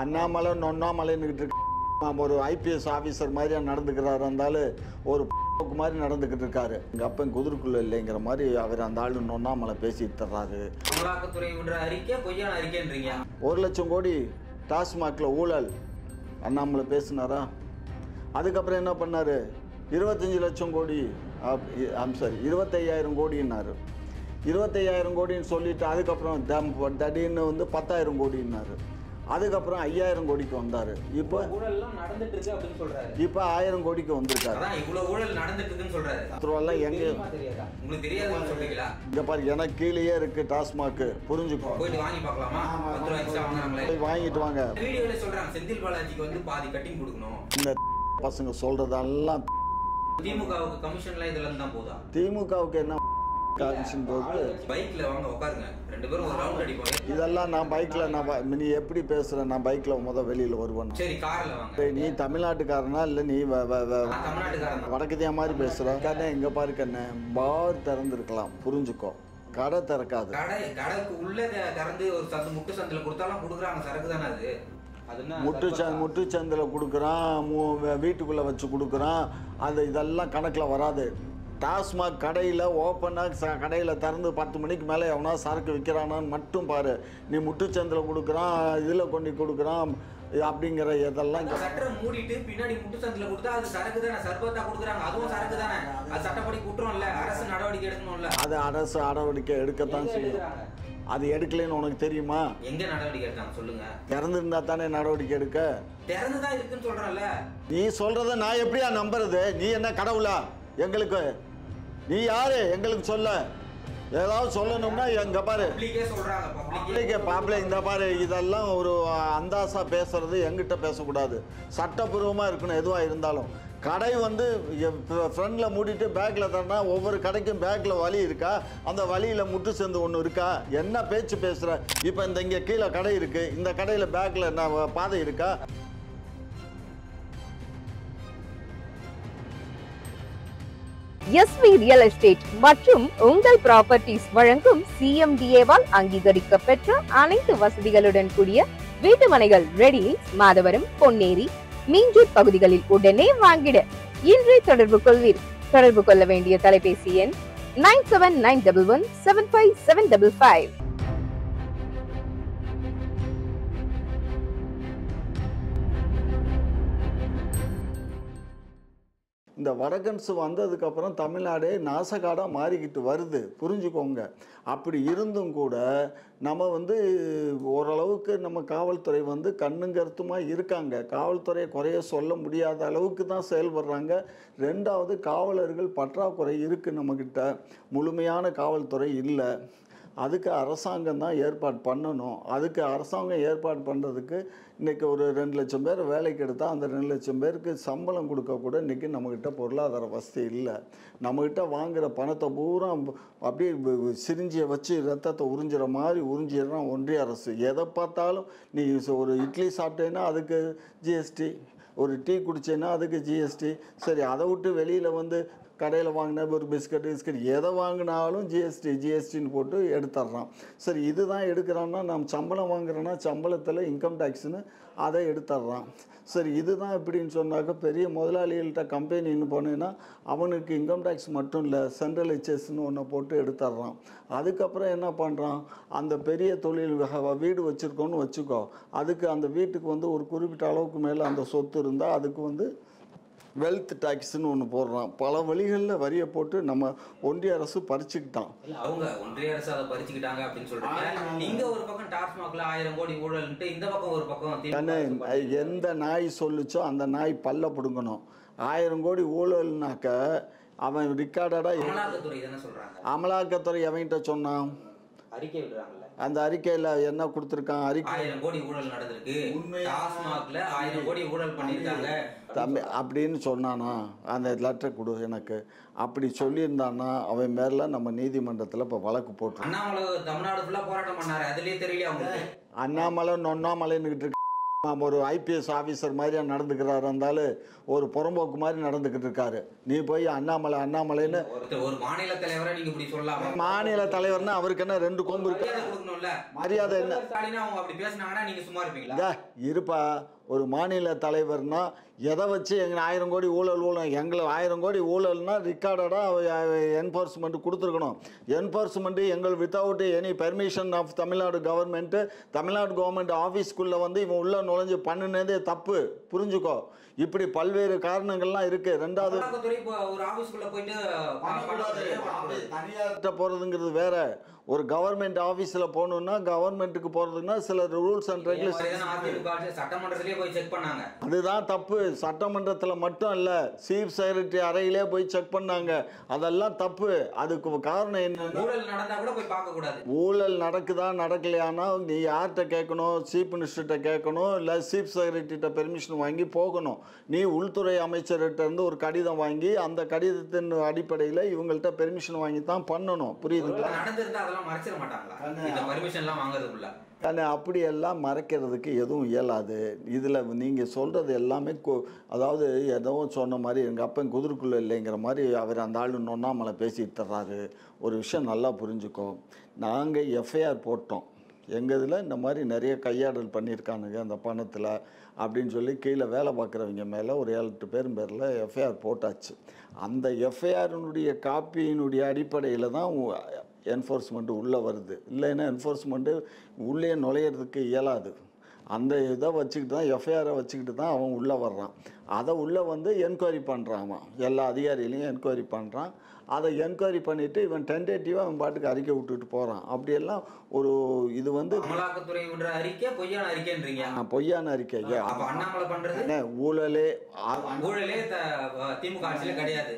அண்ணாமலை நொண்ணாமலைன்னுக்கிட்டு இருக்கு. ஒரு IPS officer மாதிரியா நடந்துக்கிறாரு. இருந்தாலும் ஒரு மாதிரி நடந்துக்கிட்டு இருக்காரு. எங்கள் அப்பன் குதிரைக்குள்ள இல்லைங்கிற மாதிரி அவர் அந்த ஆளு நொண்ணாமலை பேசிட்டு தர்றாரு. அமலாக்கத்துறை விடுற அறிக்கை பொய்யான அறிக்கைன்றீங்க. 1 லட்சம் கோடி டாஸ்மாகில் ஊழல் அண்ணாமலை பேசினாரா? அதுக்கப்புறம் என்ன பண்ணார்? 25 லட்சம் கோடி சாரி 25,000 கோடின்னாரு. 25,000 கோடின்னு சொல்லிட்டு அதுக்கப்புறம் திடீர்னு வந்து 10,000 கோடின்னாரு. அதுக்கப்புறம் 5,000 கோடிக்கு வந்தார். இப்போ ஊழல்லாம் நடந்துட்டு இருக்கு அப்படின்னு சொல்றாரு. இப்போ 1000 கோடிக்கு வந்திருக்காரு. அதான் இவ்வளவு ஊழல் நடந்துட்டு இருக்குன்னு சொல்றாரு. அப்புறம் எங்க தெரியாதா? உங்களுக்கு தெரியாதுன்னு சொல்றீங்களா? இங்க பாரு, எனக்கு கீழேயே இருக்கு டாஸ்மாக். புரிஞ்சுக்கோ. போயிட்டு வாங்கி பார்க்கலாமா? 10 ரூபாய் எக்ஸ்ட்ரா வாங்குறாங்களே. போய் வாங்கிட்டு வாங்க. வீடியோல சொல்றாங்க செந்தில் பாலாஜிக்கு வந்து பாதி கட்டிங் கொடுக்கணும். இந்த பசங்க சொல்றதெல்லாம் திமுகவுக்கு கமிஷன்ல இதெல்லாம் தான் போதா? திமுகவுக்கு என்ன கமிஷன் போகுது? பைக்ல வாங்க உட்காருங்க, 2 பேரும் ஒரு ரவுண்ட் அடிப்போம். இதெல்லாம் நான் பைக்ல நீ எப்படி பேசுற? நான் பைக்ல வெளியில வருவேன். சரி கார்ல வாங்க. நீ தமிழ்நாட்டுக்காரனா இல்ல நீ தமிழ்நாட்டுக்காரன் வடக்கத்தியா மாதிரி பேசுற? கண்ணே இங்க பாரு கண்ணே, பார் திறந்துருக்கலாம், புரிஞ்சுக்கோ. கடை திறக்காது. கடைக்கு உள்ள திறந்து ஒரு முட்டு சந்தில கொடுத்தாலும் கொடுக்குறாங்க. சரக்கு தானே அது. முட்டு சந்தில கொடுக்குறான், வீட்டுக்குள்ள வச்சு கொடுக்குறான். அது இதெல்லாம் கணக்குல வராது. டாஸ்மாக் கடையில் ஓப்பனாக கடையில் திறந்து 10 மணிக்கு மேலே எவனா சரக்கு விற்கிறானான்னு மட்டும் பாரு. நீ முட்டுச்சந்தில் கொடுக்குறான், இதில் கொண்டு கொடுக்குறான் அப்படிங்கிற இதெல்லாம் சட்டம் மூடிட்டு பின்னாடி முட்டு சந்தில கொடுத்தா அது சரக்கு தானே, சர்பத்தா கொடுக்குறாங்க, அதுவும் சரக்கு தானே. அது சட்டப்படி குற்றம் இல்லை, அரசு நடவடிக்கை எடுக்கணும்ல. அது அரசு நடவடிக்கை எடுக்கத்தான் செய்யும். அது எடுக்கலன்னு உனக்கு தெரியுமா? எங்க நடவடிக்கை எடுத்தாங்க சொல்லுங்க. திறந்துருந்தா தானே நடவடிக்கை எடுக்க. திறந்துதான் இருக்குன்னு சொல்றேன்ல. நீ சொல்றத நான் எப்படியா நம்புறது? நீ என்ன கடவுளா எங்களுக்கு? நீ யாரு எங்களுக்கு சொல்ல? ஏதாவது சொல்லணும்னா எங்க பாரு இந்த பாரு, இதெல்லாம் ஒரு அந்தாசா பேசுறது எங்கிட்ட பேசக்கூடாது. சட்டப்பூர்வமாக இருக்கணும் எதுவாக இருந்தாலும். கடை வந்து ஃப்ரண்டில் மூடிட்டு பேக்கில் தரனா ஒவ்வொரு கடைக்கும் பேக்கில் வழி இருக்கா? அந்த வழியில் முட்டு சேர்ந்து ஒன்று இருக்கா? என்ன பேச்சு பேசுகிற? இப்போ இங்கே கீழே கடை இருக்குது, இந்த கடையில் பேக்கில் என்ன பாதை இருக்கா? எஸ்வி ரியல் எஸ்டேட் மற்றும் உங்கள் ப்ராப்பர்ட்டிஸ் வழங்கும் சிஎம்டிஏவால் அங்கீகரிக்க பெற்ற அனைத்து வசதிகளுடன் கூடிய வீட்டு மனைகள் ரெடி. மாதவரம், பொன்னேரி, மீஞ்சூர் பகுதிகளில் உடனே வாங்கிட இன்றே தொடர்பு கொள்வீர். தொடர்பு கொள்ள வேண்டிய தொலைபேசி எண் 9791175755. இந்த வடகன்ஸ் வந்ததுக்கப்புறம் தமிழ்நாடே நாசகாடாக மாறிக்கிட்டு வருது, புரிஞ்சுக்கோங்க. அப்படி இருந்தும் கூட நம்ம வந்து ஓரளவுக்கு நம்ம காவல்துறை வந்து கண்ணுங்கருத்துமாக இருக்காங்க. காவல்துறையை குறைய சொல்ல முடியாத அளவுக்கு தான் செயல்படுறாங்க. 2வது, காவலர்கள் பற்றாக்குறை இருக்குது நம்மக்கிட்ட. முழுமையான காவல்துறை இல்லை. அதுக்கு அரசாங்கம் தான் ஏற்பாடு பண்ணணும். அதுக்கு அரசாங்கம் ஏற்பாடு பண்ணுறதுக்கு இன்றைக்கி ஒரு 2 லட்சம் பேர் வேலைக்கு எடுத்தால் அந்த 2 லட்சம் பேருக்கு சம்பளம் கொடுக்கக்கூட இன்றைக்கி நம்மக்கிட்ட பொருளாதார வசதி இல்லை. நம்மக்கிட்ட வாங்குகிற பணத்தை பூரா அப்படியே சிரிஞ்சியை வச்சு ரத்தத்தை உறிஞ்சிற மாதிரி உறிஞ்சிடுறான் ஒன்றிய அரசு. எதை பார்த்தாலும் நீ ஒரு இட்லி சாப்பிட்டேன்னா அதுக்கு ஜிஎஸ்டி, ஒரு டீ குடிச்சேன்னா அதுக்கு ஜிஎஸ்டி. சரி, அதை விட்டு வெளியில் வந்து கடையில் வாங்கின ஒரு பிஸ்கட் எதை வாங்கினாலும் ஜிஎஸ்டின்னு போட்டு எடுத்துட்றான். சரி, இதுதான் எடுக்கிறான்னா நம்ம சம்பளம் வாங்குறோன்னா சம்பளத்தில் இன்கம் டேக்ஸ்னு அதை எடுத்துட்றான். சரி, இதுதான் இப்படின்னு சொன்னாக்க பெரிய முதலாளிகள்கிட்ட கம்பெனின்னு போனேன்னா அவனுக்கு இன்கம் டேக்ஸ் மட்டும் இல்லை, சென்ட்ரல் ஹெச்எஸ்ன்னு ஒன்றை போட்டு எடுத்துட்றான். அதுக்கப்புறம் என்ன பண்ணுறான்? அந்த பெரிய தொழில் வீடு வச்சுருக்கோன்னு வச்சுக்கோ, அதுக்கு அந்த வீட்டுக்கு வந்து ஒரு குறிப்பிட்ட அளவுக்கு மேலே அந்த சொத்து இருந்தால் அதுக்கு வந்து வெல்த் டேக்ஸ்ன்னு ஒன்று போடுறான். பல வழிகளில் வரியை போட்டு நம்ம ஒன்றிய அரசு பறிச்சுக்கிட்டான். அவங்க ஒன்றிய அரசு அதை பறிச்சுக்கிட்டாங்க அப்படின்னு சொல்றாங்க. நீங்க ஒரு பக்கம் டாஸ்மாக்ல 1000 கோடி ஊழல்ன்ட்டு, இந்த பக்கம் ஒரு பக்கம் எந்த நாய் சொல்லுச்சோ அந்த நாய் பல்ல பிடுங்கணும். 1000 கோடி ஊழல்னாக்க அவன் ரிக்கார்டடா அமலாக்கத்துறை தானே சொல்றாங்க. அமலாக்கத்துறை எவன்கிட்ட சொன்னான்? அறிக்கை விடுறாங்கல்ல, அந்த அறிக்கையில் என்ன கொடுத்துருக்கான்? 1000 கோடி ஊழல் நடந்திருக்கு, டாஸ்மாக்ல 1000 கோடி ஊழல் பண்ணியிருக்காங்க தம்பி அப்படின்னு சொன்னானா? அந்த லெட்டர் கொடு எனக்கு. அப்படி சொல்லியிருந்தான்னா அவன் மேல நம்ம நீதிமன்றத்தில் இப்போ வழக்கு போட்டு. அண்ணாமலை தமிழ்நாடு ஃபுல்லாக போராட்டம் பண்ணாரு, அதுலேயே தெரியல அவங்களுக்கு. அண்ணாமலை நொண்ணாமலைன்னுக்கிட்டு ஒரு ஐபிஎஸ் ஆஃபீஸர் மாதிரியா நடந்துக்கிறாரு, இருந்தாலும் ஒரு புறம்போக்கு மாதிரி நடந்துக்கிட்டு இருக்காரு. நீ போய் அண்ணாமலைன்னு ஒரு மாநில தலைவரை நீங்க இப்படி சொல்லலாம். மாநில தலைவர்னா அவருக்கு என்ன 2 கொம்பு இருக்கு? மரியாதை என்ன? அவங்க அப்படி பேசினாங்கன்னா நீங்க சும்மா இருப்பீங்களா? இருப்பா, ஒரு மாநில தலைவர்னா எதை வச்சு எங்களை 1000 கோடி ஊழல் எங்களை 1000 கோடி ஊழல்னா ரிக்கார்டடாக என்ஃபோர்ஸ்மெண்ட் கொடுத்துருக்கணும். என்ஃபோர்ஸ்மெண்ட் எங்கள் without any permission of Tamil Nadu government, Tamil Nadu government ஆஃபீஸ்க்குள்ளே வந்து இவன் உள்ள நுழைஞ்சு பண்ணினதே தப்பு, புரிஞ்சுக்கோ. இப்படி பல்வேறு காரணங்கள்லாம் இருக்கு. ரெண்டாவது ஒரு ஆபீஸ்க்குள்ள போயிட்டு தனியார்கிட்ட போறதுங்கிறது வேற. ஒரு கவர்மெண்ட் ஆபீஸ்ல போகணும்னா கவர்மெண்ட்டுக்கு போறதுன்னா சில ரூல்ஸ் அண்ட் ரெகுலேஷன் சட்டமன்றத்திலே போய் செக் பண்ணாங்க. அதுதான் தப்பு. சட்டமன்றத்தில் மட்டும் இல்ல, சீஃப் செக்ரட்டரி அறையிலே போய் செக் பண்ணாங்க. அதெல்லாம் தப்பு. அதுக்கு காரணம் என்ன? ஊழல் நடந்தா கூட போய் பார்க்க கூடாது. ஊழல் நடக்குதா நடக்கலையானா நீ யார்கிட்ட கேட்கணும்? சீஃப் மினிஸ்டர்கிட்ட கேட்கணும், இல்லை சீஃப் செக்ரட்டரிட்ட பெர்மிஷன் வாங்கி போகணும். நீ உள்துறை அமைச்சர்கிட்ட இருந்து ஒரு கடிதம் வாங்கி அந்த கடிதத்தின் அடிப்படையில் இவங்கள்ட்ட பெர்மிஷன் வாங்கி தான் பண்ணணும். புரியுதுங்களா? நடந்திருந்தா அதெல்லாம் மறைச்சிட மாட்டாங்களா? இந்த பெர்மிஷன்லாம் வாங்குறதுக்குள்ள அப்படியெல்லாம் மறைக்கிறதுக்கு எதுவும் இயலாது. இதில் நீங்கள் சொல்கிறது எல்லாமே அதாவது ஏதோ சொன்ன மாதிரி எங்கள் அப்பன் குதிரைக்குள்ளே இல்லைங்கிற மாதிரி அவர் அந்த ஆள் நொண்ணாமலை பேசிட்டு தர்றாரு. ஒரு விஷயம் நல்லா புரிஞ்சுக்கோ. நாங்கள் எஃப்ஐஆர் போட்டோம். எங்கள் இதில் இந்த மாதிரி நிறைய கையாடல் பண்ணியிருக்கானுங்க அந்த பணத்தில் அப்படின்னு சொல்லி கீழே வேலை பார்க்குறவங்க மேலே ஒரு 7-8 பேரில் எஃப்ஐஆர் போட்டாச்சு. அந்த எஃப்ஐஆரினுடைய காப்பியினுடைய அடிப்படையில் தான் என்ஃபோர்ஸ்மெண்ட்டு உள்ளே வருது. இல்லைன்னா என்ஃபோர்ஸ்மெண்ட்டு உள்ளே நுழையிறதுக்கு இயலாது. அந்த இதை வச்சுக்கிட்டு தான், எஃப்ஐஆரை வச்சுக்கிட்டு தான் அவன் உள்ளே வர்றான். அதை உள்ளே வந்து என்கொயரி பண்ணுறான். அவன் எல்லா அதிகாரிகளையும் என்கொயரி பண்ணுறான். அதை என்கொயரி பண்ணிவிட்டு இவன் டென்டேட்டிவாக அவன் பாட்டுக்கு அறிக்கை விட்டுட்டு போகிறான். அப்படியெல்லாம் ஒரு இது வந்து அமலாக்கத்துறை விடுற அறிக்கை பொய்யான அறிக்கைன்றீங்க. பொய்யான அறிக்கை. அண்ணாமலை பண்ணுறது ஊழலே திமுக ஆட்சியில் கிடையாது.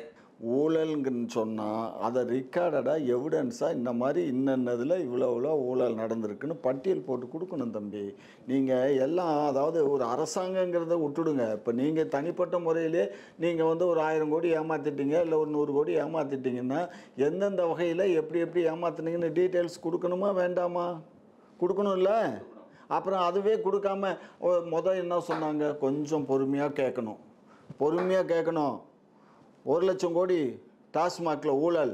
ஊழல்னு சொன்னால் அதை ரிக்கார்டடாக எவிடன்ஸாக இந்த மாதிரி இன்னதில் இவ்வளோ ஊழல் நடந்திருக்குன்னு பட்டியல் போட்டு கொடுக்கணும் தம்பி. நீங்கள் எல்லாம் அதாவது ஒரு அரசாங்கங்கிறத விட்டுடுங்க. இப்போ நீங்கள் தனிப்பட்ட முறையிலே நீங்கள் வந்து ஒரு 1000 கோடி ஏமாற்றிட்டீங்க, இல்லை ஒரு 100 கோடி ஏமாற்றிட்டீங்கன்னா எந்தெந்த வகையில் எப்படி ஏமாற்றினீங்கன்னு டீட்டெயில்ஸ் கொடுக்கணுமா வேண்டாமா? கொடுக்கணும்ல. அப்புறம் அதுவே கொடுக்காம என்ன சொன்னாங்க? கொஞ்சம் பொறுமையாக கேட்கணும். 1 லட்சம் கோடி டாஸ்மாகில் ஊழல்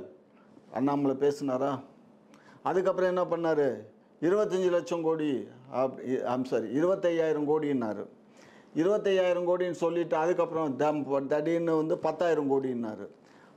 அண்ணாமலை பேசினாரா? அதுக்கப்புறம் என்ன பண்ணார்? 25 லட்சம் கோடி 25,000 கோடின்னாரு. 25,000 கோடின்னு சொல்லிவிட்டு அதுக்கப்புறம் திடீர்னு வந்து 10,000 கோடின்னாரு.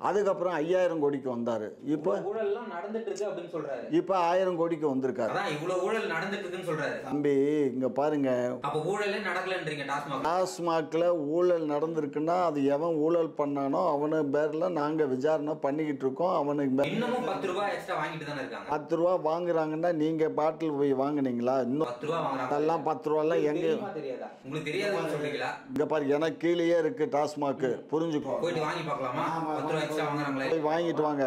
அதுக்கப்புறம் 5000 கோடிக்கு வந்தார். இப்போ ஊழல்லாம் நடந்துட்டு இருக்கு அப்படின்னு சொல்றாரு. இப்போ 1000 கோடிக்கு வந்திருக்காரு. அதான் இவ்வளவு ஊழல் நடந்துட்டு இருக்குன்னு சொல்றாரு. தம்பி இங்க பாருங்க, அப்ப ஊழலே நடக்கலன்றீங்க. டாஸ்மாக்ல ஊழல் நடந்திருக்குன்னா அது எவன் ஊழல் பண்ணானோ அவன பேர்ல நாங்க விசாரணை பண்ணிக்கிட்டு இருக்கோம். அவனுக்கு இன்னமும் 10 ரூபாய் எக்ஸ்ட்ரா வாங்கிட்டு தானே இருக்காங்க. 10 ரூபா வாங்குறாங்கன்னா நீங்க பாட்டில் போய் வாங்குனீங்களா? இன்னும் 10 ரூபாய் வாங்குறாங்க. அதெல்லாம் 10 ரூபாய்லாம் எங்க தெரியாதா? உங்களுக்கு தெரியாதுன்னு சொல்றீங்களா? இங்க பாரு, எனக்கு கீழேயே இருக்கு டாஸ்மாக், புரிஞ்சுக்கோ. போயிட்டு வாங்கி பார்க்கலாமா? 10 ரூபாய் எக்ஸ்ட்ரா வாங்குறாங்களே, வாங்கிட்டு வாங்க.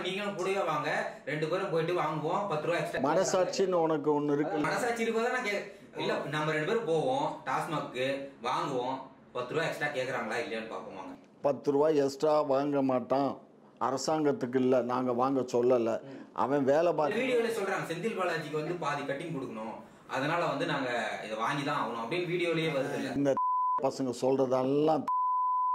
நீங்களும் கூடவே வாங்க, 2 பேரும் போயிட்டு வாங்குவோம். 10 ரூபாய் எக்ஸ்ட்ரா. மனசாட்சின்னு உனக்கு ஒண்ணு இருக்கு. மனசாட்சி இருக்கா? இல்ல நம்ம 2 பேரும் போவோம் டாஸ்மாக்கு, வாங்குவோம். 10 ரூபாய் எக்ஸ்ட்ரா கேக்குறாங்களா இல்லையான்னு பாப்போம். வாங்க. 10 ரூபாய் எக்ஸ்ட்ரா வாங்க மாட்டான். அரசாங்கத்துக்கு இல்ல, நாங்க வாங்க சொல்லல. அவன் வேலை பார்த்து வீடியோல சொல்றாங்க செந்தில் பாலாஜிக்கு வந்து பாதி கட்டிங் கொடுக்கணும், அதனால வந்து நாங்க இதை வாங்கி தான் ஆகணும் அப்படின்னு வீடியோலயே வருது. இந்த பசங்க சொல்றதெல்லாம்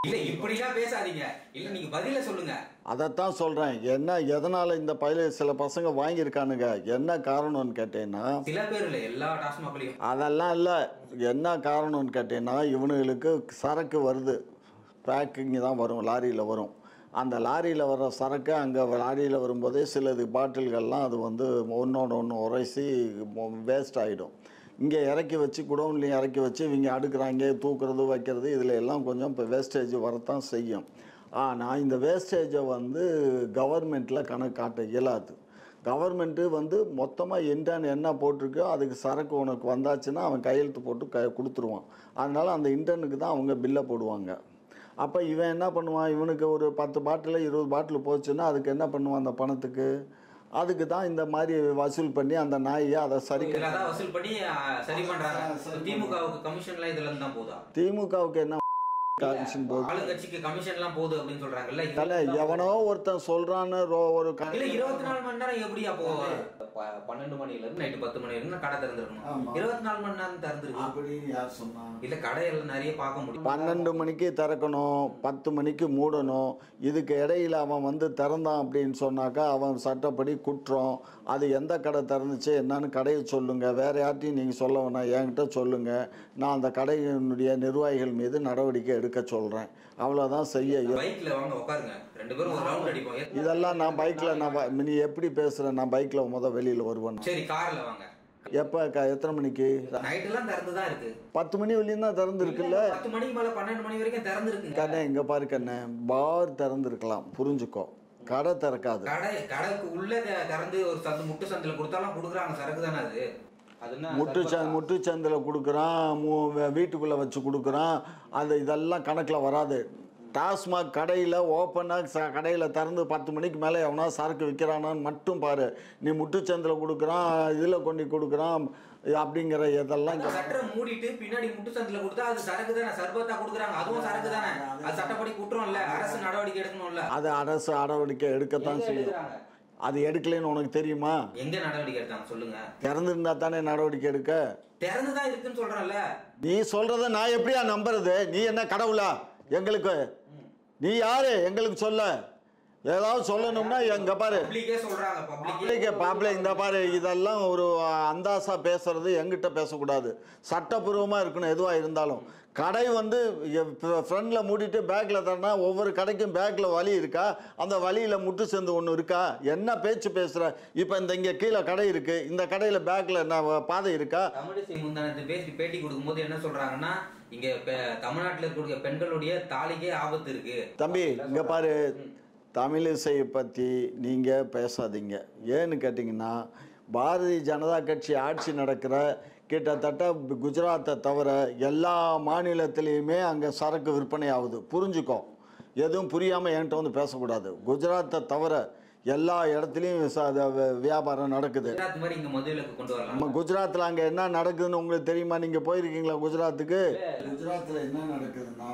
இல்ல, இப்படிலாம் பேசாதீங்க. இல்ல, நீங்க பதில சொல்லுங்க. அதைத்தான் சொல்றேன். என்ன எதனால இந்த பயில சில பசங்க வாங்கியிருக்கானுங்க, என்ன காரணம்னு கேட்டேன்னா, சில பேர் இல்ல எல்லா டாஸ்மாக்லயும் அதெல்லாம் இல்ல. என்ன காரணம்னு கேட்டேன்னா, இவனுங்களுக்கு சரக்கு வருது, பேக்கிங் தான் வரும், லாரியில் வரும். அந்த லாரியில் வர சரக்கு அங்கே லாரியில் வரும்போதே சிலது பாட்டில்கள்லாம் அது வந்து ஒன்று உரைசி வேஸ்ட் ஆகிடும். இங்கே இறக்கி வச்சு குடோன்லேயும் இறக்கி வச்சு இவங்க அடுக்கிறாங்க, தூக்குறது வைக்கிறது, இதில் எல்லாம் கொஞ்சம் இப்போ வேஸ்டேஜ் வரத்தான் செய்யும். ஆனால் இந்த வேஸ்டேஜை வந்து கவர்மெண்ட்டில் கணக்கு காட்ட இயலாது. கவர்மெண்ட்டு வந்து மொத்தமாக என்ன போட்டிருக்கோ அதுக்கு சரக்கு உனக்கு வந்தாச்சுன்னா அவன் கையெழுத்து போட்டு கொடுத்துருவான். அதனால் அந்த இன்டர்னுக்கு தான் அவங்க பில்லை போடுவாங்க. அப்போ இவன் என்ன பண்ணுவான்? இவனுக்கு ஒரு 10 பாட்டில் 20 பாட்டில் போச்சுன்னா அதுக்கு என்ன பண்ணுவான்? அந்த பணத்துக்கு அதுக்கு தான் இந்த மாதிரி வசூல் பண்ணி அந்த நாயை அதை சரி வசூல் பண்ணி சரி பண்றாங்க. திமுகவுக்கு கமிஷன்ல இதெல்லாம் தான் போதா? திமுகவுக்கு என்ன கமிஷன் போகுது, ஆளுங்கட்சிக்கு கமிஷன் எல்லாம் போகுது அப்படின்னு சொல்றாங்கல்ல. எவனோ ஒருத்தன் சொல்றான்னு ஒரு 24 மணி நேரம் எப்படியா போகும்? 12 மணில இருந்து நைட்டு 10 மணி வரைக்கும் கடை திறந்துருக்கணும். 24 மணி நேரம் திறந்துருக்கு அப்படின்னு யார் சொன்னா? இல்ல கடையெல்லாம் நிறைய பார்க்க முடியும். 12 மணிக்கு திறக்கணும், 10 மணிக்கு மூடணும். இதுக்கு இடையில அவன் வந்து திறந்தான் அப்படின்னு சொன்னாக்கா அவன் சட்டப்படி குற்றம். அது எந்த கடை திறந்துச்சு என்னன்னு கடையை சொல்லுங்க, வேற யார்ட்டையும் நீங்க சொல்ல வேணாம், என்கிட்ட சொல்லுங்க. நான் அந்த கடையினுடைய நிர்வாகிகள் மீது நடவடிக்கை எடுக்க சொல்றேன். அவ்வளவுதான் செய்ய. பைக்ல வாங்க உட்காருங்க, 2 பேரும் ஒரு ரவுண்ட் அடிப்போம். இதெல்லாம் நான் பைக்ல நீ எப்படி பேசுற? நான் பைக்ல வெளியில வருவேன். சரி கார்ல வாங்க. எப்ப எத்தனை மணிக்கு? நைட் எல்லாம் திறந்து தான் இருக்கு. 10 மணி வரையும் தான் திறந்து இருக்குல்ல. 10 மணிக்கு மேல 12 மணி வரைக்கும் திறந்து இருக்கு. கண்ணே இங்க பாரு கண்ணே, பார் திறந்து இருக்கலாம், புரிஞ்சுக்கோ. கடை திறக்காது. கடைக்கு உள்ள திறந்து ஒரு சந்து முட்டு சந்தில கொடுத்தாலும் கொடுக்குறாங்க, சரக்கு தானே அது. முட்டு சந்தில் கொடுக்குறான், வீட்டுக்குள்ளே வச்சு கொடுக்குறான். அது இதெல்லாம் கணக்கில் வராது. டாஸ்மாக் கடையில் ஓப்பனாக கடையில் திறந்து 10 மணிக்கு மேலே எவனா சரக்கு விற்கிறானான்னு மட்டும் பாரு. நீ முட்டுச்சந்தில் கொடுக்குறான், இதில் கொண்டு கொடுக்குறான் அப்படிங்கிற இதெல்லாம் சட்டம் மூடிட்டு பின்னாடி முட்டு சந்தில கொடுத்தா அது சரக்கு தானே, சர்பத்தா கொடுக்குறாங்க, அதுவும் சரக்கு தானே. அது சட்டப்படி குற்றம் இல்ல, அரசு நடவடிக்கை எடுக்கணும்ல. அது அரசு நடவடிக்கை எடுக்கத்தான் செய்யும். அது எடுக்கலன்னு உனக்கு தெரியுமா? எங்க நடவடிக்கை எடுத்தாங்க சொல்லுங்க. திறந்துருந்தா தானே நடவடிக்கை எடுக்க. திறந்துதான் இருக்குன்னு சொல்றேன்ல. நீ சொல்றத நான் எப்படியா நம்புறது? நீ என்ன கடவுளா எங்களுக்கு? நீ யாரு எங்களுக்கு சொல்ல? ஏதாவது சொல்லணும்னா எங்க பாரு பப்ளிக் இந்த பாரு, இதெல்லாம் ஒரு அந்தாசா பேசுறது எங்கிட்ட பேசக்கூடாது. சட்டப்பூர்வமா இருக்கணும் எதுவா இருந்தாலும். கடை வந்து ஃப்ரண்ட்ல மூடிட்டு பேக்ல தரனா ஒவ்வொரு கடைக்கும் பேக்ல வழி இருக்கா? அந்த வழியில முட்டு சேர்ந்து ஒன்று இருக்கா? என்ன பேச்சு பேசுற? இப்போ இங்கே கீழே கடை இருக்கு, இந்த கடையில பேக்ல என்ன பாதை இருக்கா? தமிழிசை முந்தானத்து பேட்டி கொடுக்கும்போது என்ன சொல்றாங்கன்னா, இங்க தமிழ்நாட்டில் இருக்கக்கூடிய பெண்களுடைய தாலிக்கே ஆபத்து இருக்கு. தம்பி இங்க பாரு, தமிழிசையை பற்றி நீங்கள் பேசாதீங்க. ஏன்னு கேட்டிங்கன்னா, பாரதிய ஜனதா கட்சி ஆட்சி நடக்கிற கிட்டத்தட்ட குஜராத்தை தவிர எல்லா மாநிலத்திலையுமே அங்கே சரக்கு விற்பனை ஆகுது. புரிஞ்சுக்கோ, எதுவும் புரியாமல் என்கிட்ட வந்து பேசக்கூடாது. குஜராத்தை தவிர எல்லா இடத்துலையும் வியாபாரம் நடக்குது. நம்ம குஜராத்தில் அங்கே என்ன நடக்குதுன்னு உங்களுக்கு தெரியுமா? நீங்கள் போயிருக்கீங்களா குஜராத்துக்கு? குஜராத்தில் என்ன நடக்குதுன்னா,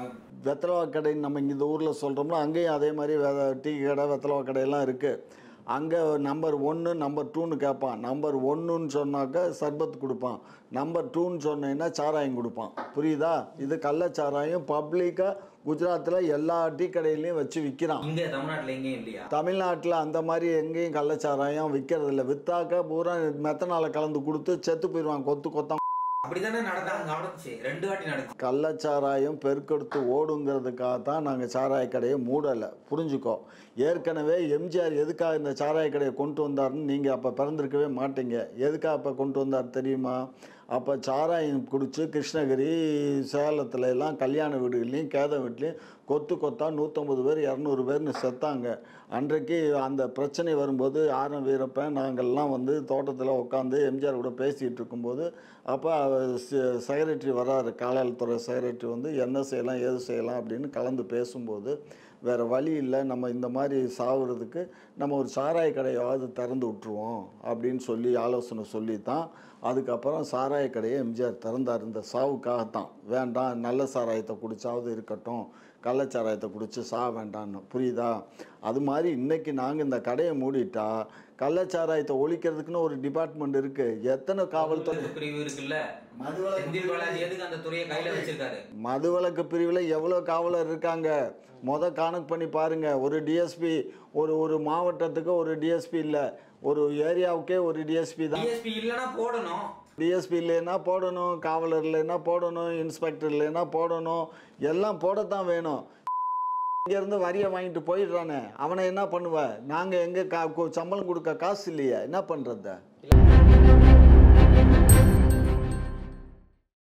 வெத்தலவா கடை நம்ம இங்கே இந்த ஊரில் சொல்கிறோம்னா அங்கேயும் அதே மாதிரி டீ கடை வெத்தலவா கடையெல்லாம் இருக்குது. அங்கே நம்பர் 1 நம்பர் 2ன்னு கேட்பான். நம்பர் 1ன்னு சொன்னாக்கா சர்பத் கொடுப்பான், நம்பர் 2ன்னு சொன்னீங்கன்னா சாராயம் கொடுப்பான். புரியுதா? இது கள்ளச்சாராயம் பப்ளிக்காக குஜராத்தில் எல்லா டீ கடையிலையும் வச்சு விற்கிறான். தமிழ்நாட்டில் அந்த மாதிரி எங்கேயும் கள்ளச்சாராயம் விற்கிறது இல்லை. விற்றாக்க பூரா மெத்தனால கலந்து கொடுத்து செத்து போயிடுவான், கொத்தா. கள்ளச்சாராயம் பெருக்கெடுத்து ஓடுங்கிறதுக்காக தான் நாங்கள் சாராய கடையை மூடலை. புரிஞ்சுக்கோ. ஏற்கனவே எம்ஜிஆர் எதுக்காக இந்த சாராய கடையை கொண்டு வந்தார்னு நீங்கள் அப்போ பிறந்திருக்கவே மாட்டீங்க. எதுக்காக அப்போ கொண்டு வந்தார் தெரியுமா? அப்போ சாராயம் குடித்து கிருஷ்ணகிரி சேலத்துல எல்லாம் கல்யாண வீடுகள்லையும் கேத வீட்லேயும் கொத்தா 150 பேர் 200 பேர்னு செத்தாங்க. அன்றைக்கு அந்த பிரச்சனை வரும்போது ஆரம் வீரப்பன் நாங்கள்லாம் வந்து தோட்டத்தில் உட்காந்து எம்ஜிஆர் கூட பேசிகிட்டு இருக்கும்போது அப்போ செக்ரட்டரி வர்றாரு, காலாளத்துறை செக்ரட்டரி வந்து என்ன செய்யலாம் ஏது செய்யலாம் அப்படின்னு கலந்து பேசும்போது, வேறு வழி இல்லை, நம்ம இந்த மாதிரி சாவுறதுக்கு நம்ம ஒரு சாராய கடையாவது திறந்து விட்டுருவோம் அப்படின்னு சொல்லி ஆலோசனை சொல்லி தான் அதுக்கப்புறம் சாராய கடையை எம்ஜிஆர் திறந்தார். இந்த சாவுக்காகத்தான். வேண்டாம், நல்ல சாராயத்தை குடிச்சாவது இருக்கட்டும், கள்ளச்சாராயத்தை குடித்து வேண்டான்னு. புரியுதா? அது மாதிரி இன்றைக்கி நாங்கள் இந்த கடையை மூடிட்டா கள்ளச்சாராயத்தை ஒழிக்கிறதுக்குன்னு ஒரு டிபார்ட்மெண்ட் இருக்குது. எத்தனை காவல்துறை பிரிவு இருக்குல்ல, மதுவிலக்கு பிரிவில் எவ்வளோ காவலர் இருக்காங்க கணக்கு பண்ணி பாருங்க. ஒரு டிஎஸ்பி ஒரு மாவட்டத்துக்கு ஒரு டிஎஸ்பி இல்லை, ஒரு ஏரியாவுக்கே ஒரு டிஎஸ்பி தான். டிஎஸ்பி இல்லைன்னா போடணும், காவலர் இல்லைன்னா போடணும், இன்ஸ்பெக்டர் இல்லைன்னா போடணும், எல்லாம் போடத்தான் வேணும். இங்கேருந்து வரியை வாங்கிட்டு போயிடுறானே, அவனை என்ன பண்ணுவ? நாங்கள் எங்கே சம்பளம் கொடுக்க காசு இல்லையா, என்ன பண்ணுறது?